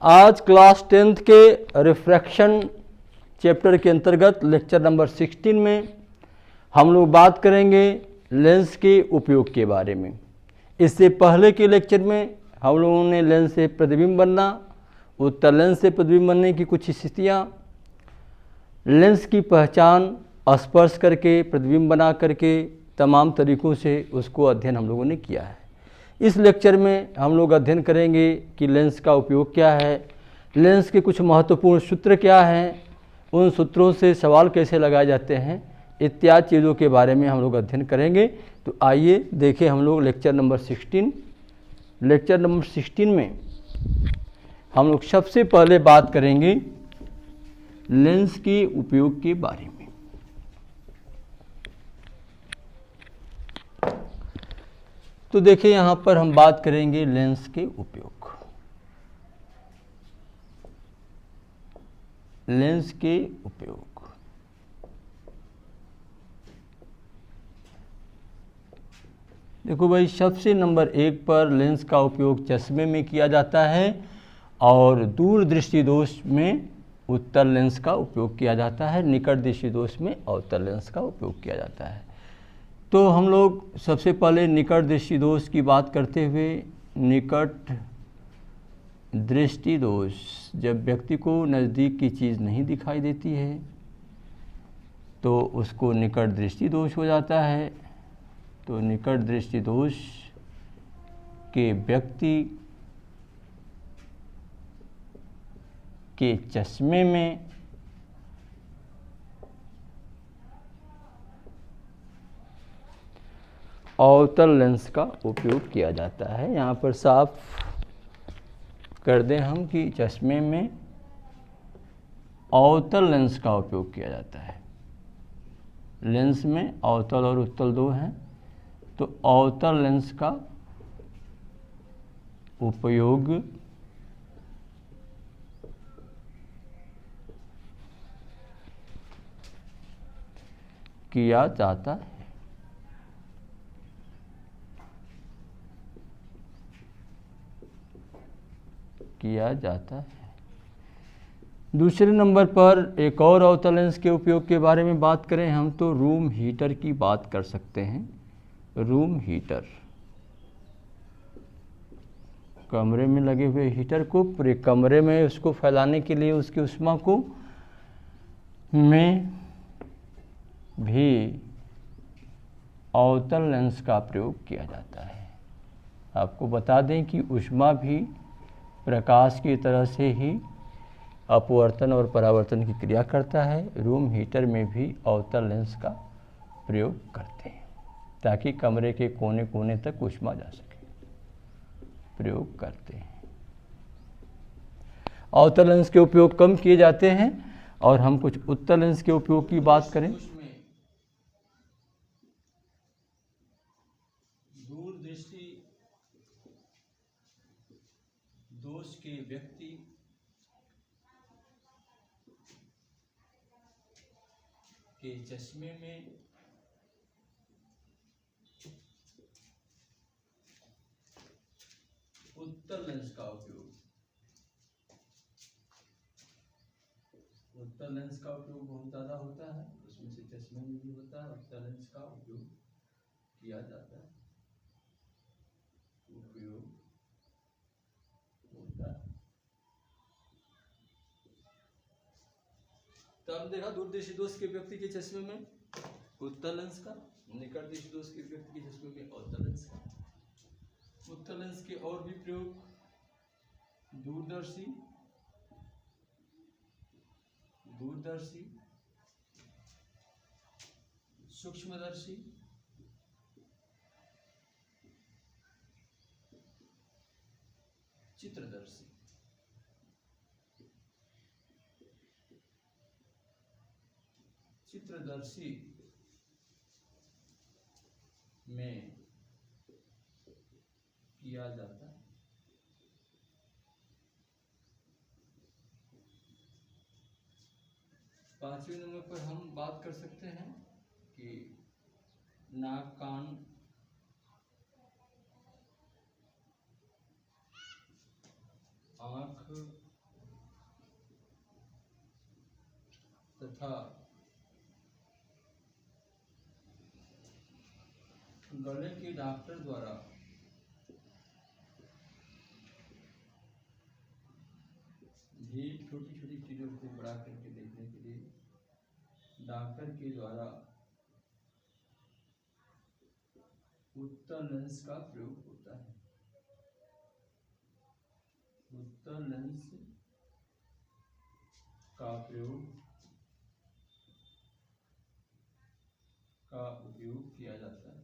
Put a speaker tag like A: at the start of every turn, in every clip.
A: आज class 10th के refraction chapter के अंतर्गत लेक्चर नंबर 16 में हम लोग बात करेंगे लेंस के उपयोग के बारे में। इससे पहले के लेक्चर में हम लोगों ने लेंस से प्रतिबिंब बनना, उत्तल लेंस से प्रतिबिंब बनने की कुछ स्थितियाँ, लेंस की पहचान स्पर्श करके प्रतिबिंब बना करके तमाम तरीक़ों से उसको अध्ययन हम लोगों ने किया है। इस लेक्चर में हम लोग अध्ययन करेंगे कि लेंस का उपयोग क्या है, लेंस के कुछ महत्वपूर्ण सूत्र क्या हैं, उन सूत्रों से सवाल कैसे लगाए जाते हैं, इत्यादि चीज़ों के बारे में हम लोग अध्ययन करेंगे। तो आइए देखें हम लोग लेक्चर नंबर 16। लेक्चर नंबर 16 में हम लोग सबसे पहले बात करेंगे लेंस के उपयोग के बारे में। तो देखिए यहाँ पर हम बात करेंगे लेंस के उपयोग। लेंस के उपयोग देखो भाई, सबसे नंबर 1 पर लेंस का उपयोग चश्मे में किया जाता है और दूर दृष्टि दोष में उत्तल लेंस का उपयोग किया जाता है, निकट दृष्टि दोष में अवतल लेंस का उपयोग किया जाता है। तो हम लोग सबसे पहले निकट दृष्टि दोष की बात करते हुए, निकट दृष्टि दोष जब व्यक्ति को नज़दीक की चीज़ नहीं दिखाई देती है तो उसको निकट दृष्टि दोष हो जाता है। तो निकट दृष्टि दोष के व्यक्ति के चश्मे में अवतल लेंस का उपयोग किया जाता है। यहाँ पर साफ कर दें हम कि चश्मे में अवतल लेंस का उपयोग किया जाता है। लेंस में अवतल और उत्तल दो हैं, तो अवतल लेंस का उपयोग किया जाता है। दूसरे नंबर पर एक और अवतल लेंस के उपयोग के बारे में बात करें हम तो रूम हीटर की बात कर सकते हैं। रूम हीटर, कमरे में लगे हुए हीटर को पूरे कमरे में उसको फैलाने के लिए उसकी उष्मा को में भी अवतल लेंस का प्रयोग किया जाता है। आपको बता दें कि उष्मा भी प्रकाश की तरह से ही अपवर्तन और परावर्तन की क्रिया करता है। रूम हीटर में भी अवतल लेंस का प्रयोग करते हैं ताकि कमरे के कोने कोने तक उष्मा जा सके, प्रयोग करते हैं। अवतल लेंस के उपयोग कम किए जाते हैं और हम कुछ उत्तल लेंस के उपयोग की बात करें। दूर दृष्टि दोष के व्यक्ति के चश्मे में उत्तल लेंस का उपयोग, उत्तल लेंस का उपयोग बहुत ज़्यादा होता है, उसमें से चश्मे में भी होता है। उत्तल लेंस का उपयोग किया जाता है, उपयोग होता है। तो हम देखा दूर दृष्टि दोष के व्यक्ति के चश्मे में उत्तल लेंस का, निकट दृष्टि दोष के व्यक्ति के चश्मे में अवतल लेंस का। उत्तल लेंस के और भी प्रयोग, दूरदर्शी, सूक्ष्मदर्शी, चित्रदर्शी। चित्रदर्शी में किया जाता है। पांचवें नंबर पर हम बात कर सकते हैं कि नाक, कान, आँख, तथा गले के डॉक्टर द्वारा भी छोटी छोटी चीज़ों को बड़ा करके देखने के लिए डॉक्टर के द्वारा उत्तल लेंस का प्रयोग होता है। उत्तल लेंस का उपयोग किया जाता है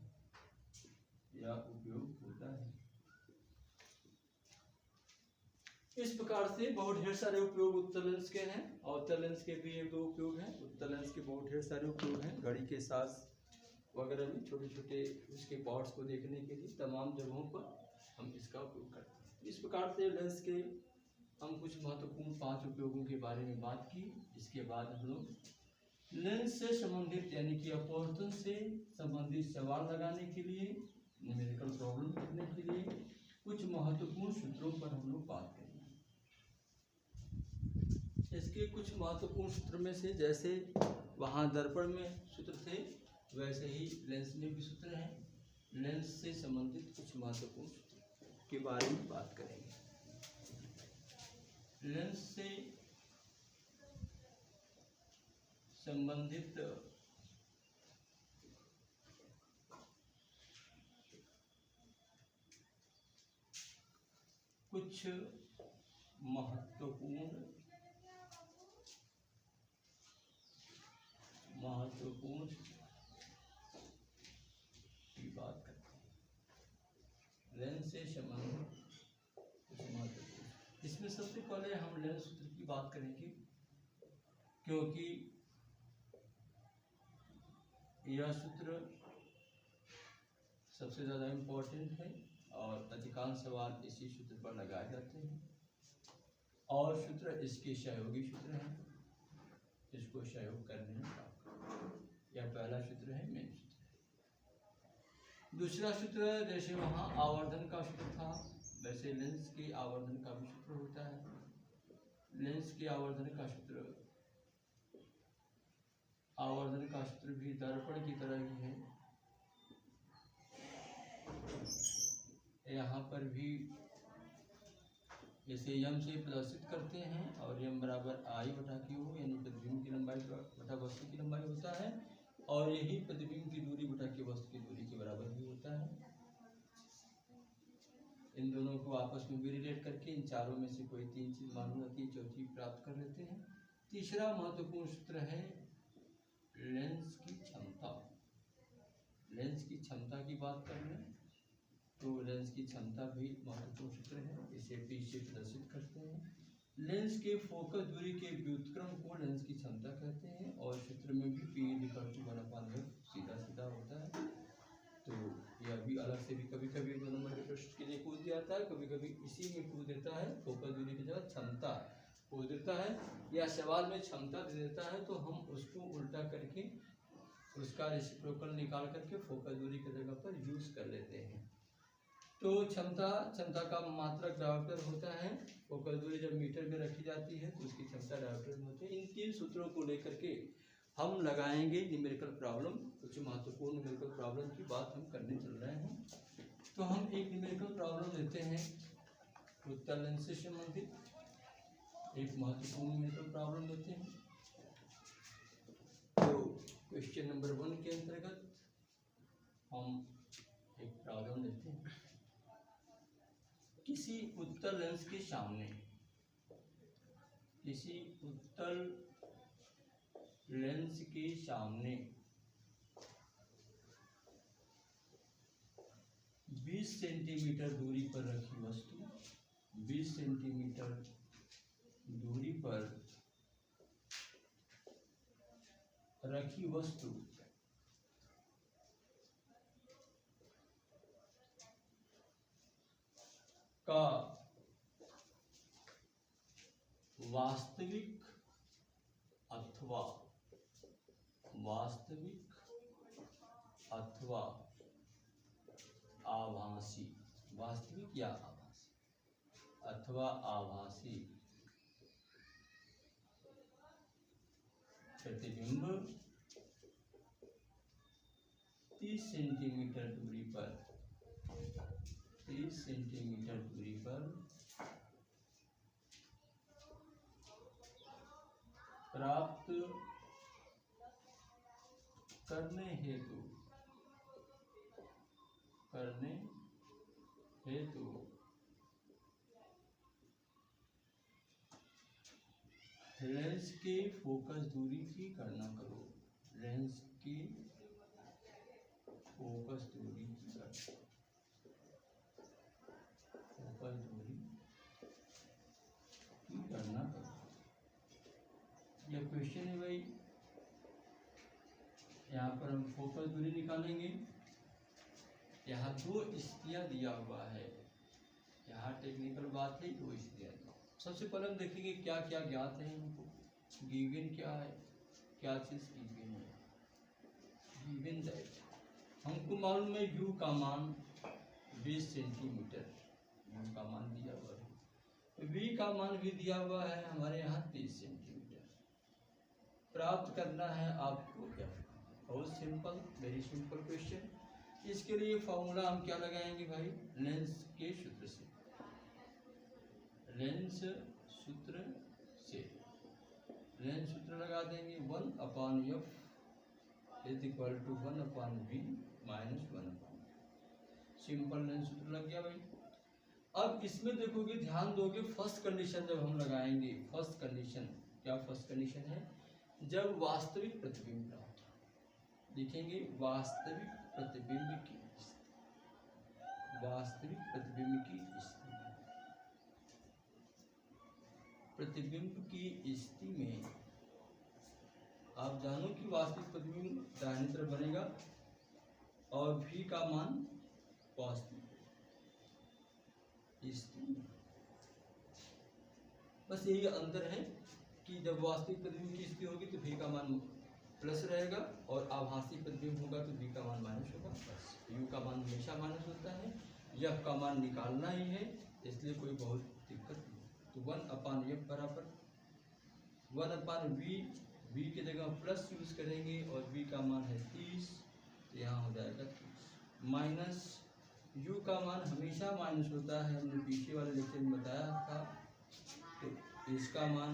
A: या उपयोग होता है। इस प्रकार से बहुत ढेर सारे उपयोग उत्तल लेंस के हैं और उत्तल लेंस के भी एक दो उपयोग हैं। उत्तल लेंस के बहुत ढेर सारे उपयोग हैं। घड़ी के साथ वगैरह में छोटे छोटे उसके पार्ट्स को देखने के लिए तमाम जगहों पर हम इसका उपयोग करते हैं। इस प्रकार से लेंस के हम कुछ महत्वपूर्ण 5 उपयोगों के बारे में बात की। इसके बाद हम लोग लेंस से संबंधित यानी कि अपवर्तन से संबंधित सवाल लगाने के लिए, न्यूमेरिकल प्रॉब्लम करने के लिए कुछ महत्वपूर्ण सूत्रों पर हम लोग बात करेंगे। इसके कुछ महत्वपूर्ण सूत्र में से जैसे वहाँ दर्पण में सूत्र थे वैसे ही लेंस में भी सूत्र हैं। लेंस से संबंधित कुछ महत्वपूर्ण सूत्र के बारे में बात करेंगे। लेंस से संबंधित कुछ महत्वपूर्ण की बात करते हैं। लेंस से संबंधित कुछ महत्वपूर्ण, इसमें सबसे पहले हम लेंस सूत्र की बात करेंगे क्योंकि यह सूत्र सबसे ज़्यादा इम्पोर्टेंट है और अधिकांश सवाल इसी सूत्र पर लगाए जाते हैं और सूत्र इसके सहयोगी सूत्र हैं। इसको सहयोग करने में यह पहला सूत्र है, मेन सूत्र है। दूसरा सूत्र जैसे वहाँ आवर्धन का सूत्र था वैसे लेंस के आवर्धन का भी सूत्र होता है। लेंस के आवर्धन का सूत्र भी दर्पण की तरह ही है। यहाँ पर भी जैसे यम से प्रदर्शित करते हैं और यम बराबर आई बटा क्यू यानी प्रतिबिंब की लंबाई बटा वस्तु की लंबाई होता है और यही प्रतिबिंब की दूरी बटा के वस्तु की दूरी के बराबर भी होता है। इन दोनों को आपस में भी रिलेट करके इन चारों में से कोई 3 चीज मालूम होती है, चौथी प्राप्त कर लेते हैं। तीसरा महत्वपूर्ण सूत्र है लेंस की क्षमता। लेंस की क्षमता की बात कर लें तो लेंस की क्षमता भी महत्वपूर्ण सूत्र है। इसे पी से प्रदर्शित करते हैं। लेंस के फोकस दूरी के व्युत्क्रम को लेंस की क्षमता कहते हैं और सूत्र में भी पी सीधा सीधा होता है। तो यह भी अलग से भी कभी कभी 2 नंबर के प्रश्न के लिए पूछ दिया जाता है, कभी कभी इसी में पूछ देता है। फोकस दूरी की जगह क्षमता पूछ देता है या सवाल में क्षमता दे देता है तो हम उसको उल्टा करके उसका रेसिप्रोकल निकाल करके फोकस दूरी की जगह पर यूज कर लेते हैं। तो क्षमता का मात्रक डायोप्टर होता है। फोकस दूरी जब मीटर में रखी जाती है तो उसकी क्षमता डायोप्टर में होती है। इन 3 सूत्रों को लेकर के हम लगाएंगे न्यूमेरिकल प्रॉब्लम। कुछ महत्वपूर्ण न्यूमेरिकल प्रॉब्लम की बात हम करने चल रहे हैं। तो हम एक न्यूमेरिकल प्रॉब्लम लेते हैं उत्तल लेंस से संबंधित एक महत्वपूर्ण न्यूमेरिकल प्रॉब्लम लेते हैं। तो क्वेश्चन नंबर 1 के अंतर्गत हम एक प्रॉब्लम लेते हैं। किसी उत्तल लेंस के सामने 20 सेंटीमीटर दूरी पर रखी वस्तु 20 सेंटीमीटर दूरी पर रखी वस्तु का वास्तविक अथवा आभासी, वास्तविक या आभासी अथवा आभासी प्रतिबिंब 30 सेंटीमीटर दूरी पर 30 सेंटीमीटर दूरी पर प्राप्त करने हेतु लेंस के फोकस दूरी की गणना करो। लेंस की फोकस दूरी की गणना करो। यह क्वेश्चन है भाई, यहाँ पर हम फोकस दूरी निकालेंगे। यहाँ दो स्थितियाँ दिया हुआ है, यहाँ टेक्निकल बात है, दो स्थितियाँ। सबसे पहले हम देखेंगे क्या क्या ज्ञात है हमको। गिवन क्या है, क्या चीज़ गिवन है। गिवन दैट हमको मालूम है u का मान 20 सेंटीमीटर, u का मान दिया हुआ है। v का मान भी दिया हुआ है हमारे यहाँ 30 सेंटीमीटर। प्राप्त करना है आपको क्या, बहुत सिंपल, वेरी सिंपल क्वेश्चन। इसके लिए फॉर्मूला हम क्या लगाएंगे भाई, लेंस के सूत्र से। लेंस सूत्र लगा देंगे 1/f is equal to 1/v minus 1/v। Simple lens सूत्र लग गया भाई। अब इसमें देखोगे, ध्यान दोगे, फर्स्ट कंडीशन जब हम लगाएंगे, फर्स्ट कंडीशन क्या, फर्स्ट कंडीशन है जब वास्तविक प्रतिबिंब प्राप्त, देखेंगे वास्तविक प्रतिबिंब की स्थिति में आप जानो कि वास्तविक प्रतिबिंब दाहिनी तरफ बनेगा और v का मान पॉजिटिव स्थिति। बस यही अंतर है कि जब वास्तविक प्रतिबिंब की स्थिति होगी तो v का मान प्लस रहेगा और आभासी प्रतिबिंब होगा तो v का मान माइनस होगा। बस u का मान हमेशा माइनस होता है, f का मान निकालना ही है, इसलिए कोई बहुत दिक्कत नहीं। तो 1/f बराबर 1/v, v की जगह प्लस यूज करेंगे और v का मान है 30, तो यहाँ हो जाएगा 30 माइनस u का मान हमेशा माइनस होता है, हमने पीछे वाले लेक्चर में बताया था। तो इसका मान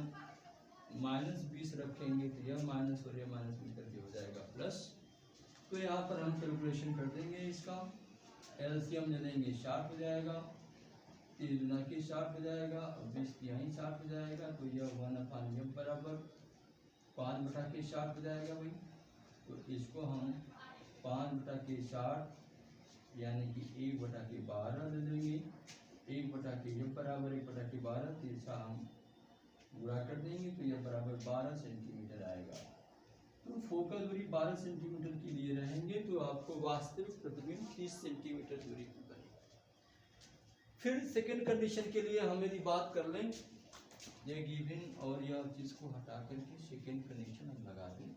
A: -20 रखेंगे तो यह माइनस और यह माइनस मिलकर के हो जाएगा प्लस। तो यहाँ पर हम कैलकुलेशन कर देंगे, इसका एलसीएम ले लेंगे, 60 हो जाएगा, 30 गुना के 60 हो जाएगा और 20 तिहाई 60 हो जाएगा। तो यह 1/f बराबर 5/60 हो जाएगा भाई। तो इसको हम 5/60 यानी कि 1/12 ले लेंगे। 1/f बराबर 1/12, तीसरा हम गुणा कर देंगे तो यह बराबर 12 सेंटीमीटर आएगा। तो फोकस दूरी 12 सेंटीमीटर के लिए रहेंगे तो आपको वास्तविक प्रतिबिंब 30 सेंटीमीटर दूरी की बनेगी। फिर सेकंड कंडीशन के लिए हम यदि बात कर लें, ये गिवन और यह चीज़ को हटा करके सेकंड कंडीशन हम लगा दें,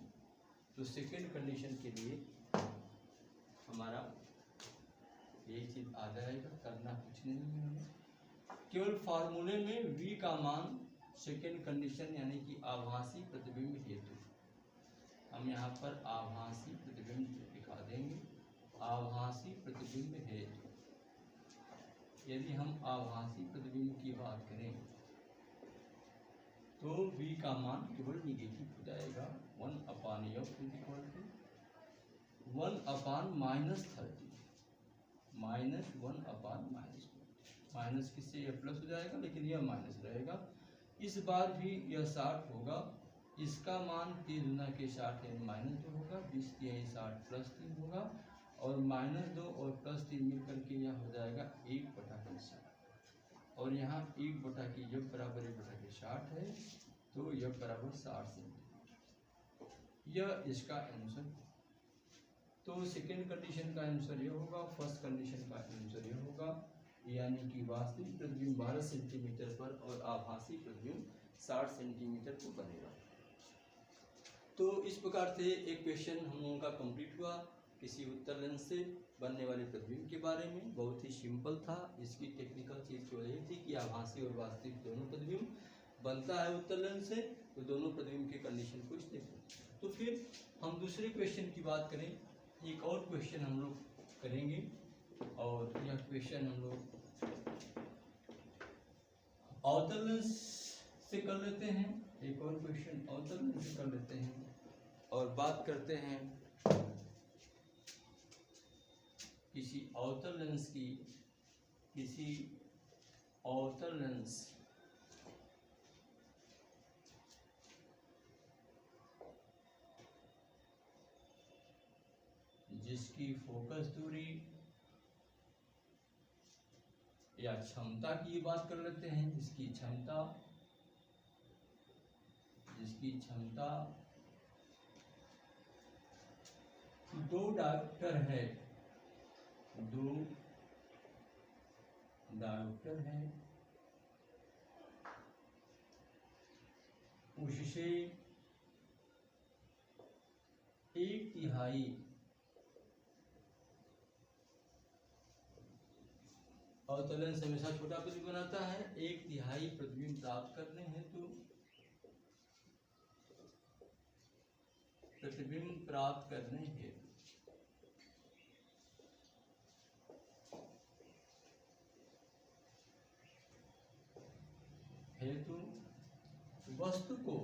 A: तो सेकंड कंडीशन के लिए हमारा ये चीज़ आ जाएगा, करना कुछ नहीं है हमें, केवल फार्मूले में v का मान सेकेंड कंडीशन यानी कि आभासी प्रतिबिंब हेतु, हम यहाँ पर आभासी प्रतिबिंब दिखा देंगे। आभासी प्रतिबिंब हेतु यदि हम आभासी प्रतिबिंब की बात करें तो v का मान केवल निगेटिव हो जाएगा। 1/f is equal to 1/-30 -1/-, minus किससे यह प्लस हो जाएगा लेकिन यह माइनस रहेगा। इस बार भी यह 60 होगा, इसका मान 3 गुना के 60 यानी -2 होगा, 20 तिहाई 60 +3 होगा और -2 और +3 मिल करके यह हो जाएगा 1/60 और यहाँ 1/f बराबर 1/60 है तो यह बराबर 60 सेंटीमीटर, यह इसका आंसर। तो सेकेंड कंडीशन का आंसर यह होगा, फर्स्ट कंडीशन का आंसर यह होगा, यानी कि वास्तविक प्रतिबिंब 12 सेंटीमीटर पर और आभासी प्रतिबिंब 60 सेंटीमीटर को बनेगा। तो इस प्रकार से एक क्वेश्चन हम लोगों का कंप्लीट हुआ किसी उत्तर लेंस से बनने वाले प्रतिबिंब के बारे में। बहुत ही सिंपल था, इसकी टेक्निकल चीज़ केवल यही थी कि आभासी और वास्तविक दोनों प्रतिबिंब बनता है उत्तल लेंस से, तो दोनों प्रतिबिंब की कंडीशन को स्टेबल। तो फिर हम दूसरे क्वेश्चन की बात करें, एक और क्वेश्चन हम लोग करेंगे, और यह क्वेश्चन हम लोग अवतल लेंस से कर लेते हैं। एक और क्वेश्चन अवतल लेंस से कर लेते हैं और बात करते हैं किसी अवतल लेंस की, किसी अवतल लेंस जिसकी फोकस दूरी या क्षमता की बात कर लेते हैं, जिसकी क्षमता 2 डायोप्टर है, 2 डायोप्टर है, उससे 1/3 अवतल लेंस हमेशा छोटा प्रतिबिंब बनाता है। 1/3 प्रतिबिंब प्राप्त करने हेतु वस्तु को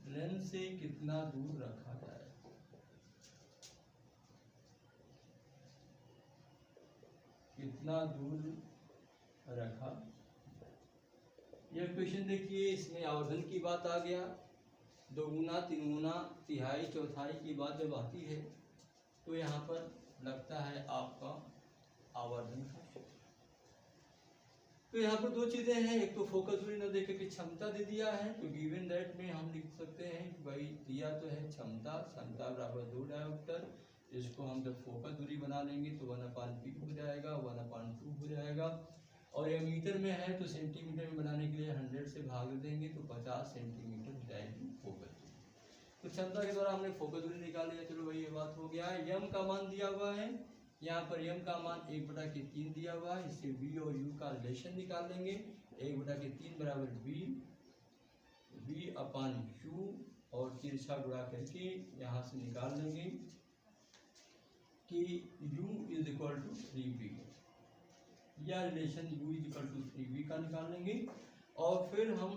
A: लेंस से कितना दूर रखा जाए, कितना दूर रखा। यह क्वेश्चन देखिए, इसमें आवर्धन की बात आ गया, 2 गुना 3 गुना तिहाई चौथाई की बात जब आती है तो यहाँ पर लगता है आपका आवर्धन का सूत्र। तो यहाँ पर 2 चीजें हैं, एक तो फोकस दूरी न देखे की क्षमता दे दिया है, तो गिवन दैट में हम लिख सकते हैं कि भाई दिया तो है क्षमता बराबर 2 डायोप्टर, इसको हम जब फोकस दूरी बना लेंगे तो 1/p हो जाएगा, 1/2 हो जाएगा, और यह मीटर में है तो सेंटीमीटर में बनाने के लिए 100 से भाग देंगे तो 50 सेंटीमीटर हो जाएगी फोकस दूरी। तो क्षमता के द्वारा हमने फोकस दूरी निकाल लिया, चलो भाई ये बात हो गया है। यम का मान दिया हुआ है, यहाँ पर यम का मान 1/3 दिया हुआ है, इससे v और u का रिलेशन निकाल लेंगे। 1/3 बराबर v/u और तिरछा गुणा करके यहाँ से निकाल लेंगे कि u = 3v, या रिलेशन u = 3v का निकाल लेंगे। और फिर हम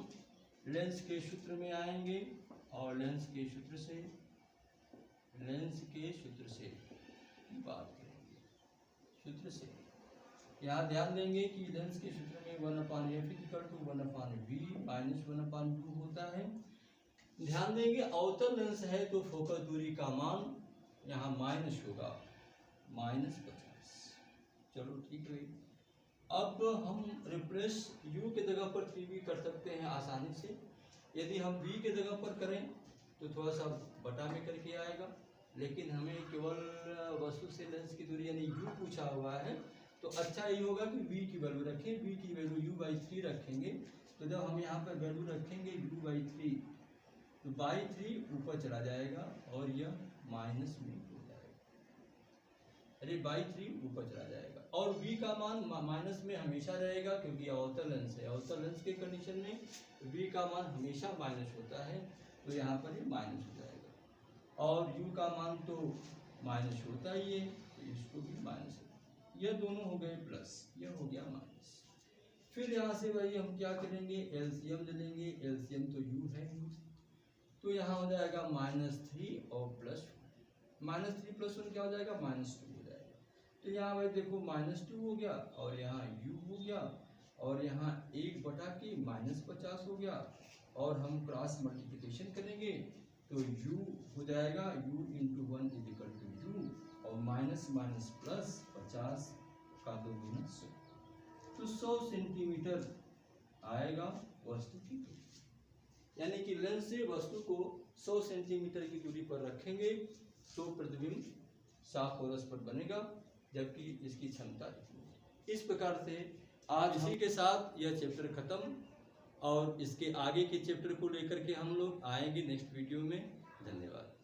A: लेंस के सूत्र में आएंगे और लेंस के सूत्र से बात करेंगे। सूत्र से यहाँ ध्यान देंगे कि लेंस के सूत्र में 1/f = 1/v - 1/2 होता है। ध्यान देंगे अवतल लेंस है तो फोकस दूरी का मान यहाँ माइनस होगा, -50। चलो ठीक है। अब हम रिप्लेस u के जगह पर 3v कर सकते हैं आसानी से। यदि हम v के जगह पर करें तो थोड़ा सा बटा में करके आएगा, लेकिन हमें केवल वस्तु से लेंस की दूरी यानी u पूछा हुआ है, तो अच्छा ये होगा कि v की वैल्यू रखें। v की वैल्यू u/3 रखेंगे, तो जब हम यहाँ पर वैल्यू रखेंगे u/3 तो /3 ऊपर चला जाएगा और यह माइनस में हो जाएगा, अरे /3 ऊपर चला जाएगा, और v का मान माइनस में हमेशा रहेगा क्योंकि अवतल लेंस है। अवतल लेंस के कंडीशन में v का मान हमेशा माइनस होता है, तो यहाँ पर ये माइनस हो जाएगा, और u का मान तो माइनस होता ही है, तो इसको भी माइनस। यह दोनों हो गए प्लस, यह हो गया माइनस। फिर यहाँ से भाई हम क्या करेंगे, एलसीएम ले लेंगे। एलसीएम तो u है, तो यहाँ हो जाएगा -3 और -3 + 1 क्या हो जाएगा, -2 हो जाएगा। तो यहाँ भाई देखो -2 हो गया, और यहाँ u हो गया, और यहाँ 1/50 हो गया, और हम क्रॉस मल्टीप्लिकेशन करेंगे तो u हो जाएगा u × 1 = u, और माइनस प्लस 50 का 2 गुना 100, तो 100 सेंटीमीटर आएगा वस्तु की दूरी। यानी कि लेंस से वस्तु को 100 सेंटीमीटर की दूरी पर रखेंगे तो प्रतिबिंब साफ और स्पष्ट बनेगा, जबकि इसकी क्षमता इतनी। इस प्रकार से आज इसी के साथ यह चैप्टर खत्म, और इसके आगे के चैप्टर को लेकर के हम लोग आएंगे नेक्स्ट वीडियो में। धन्यवाद।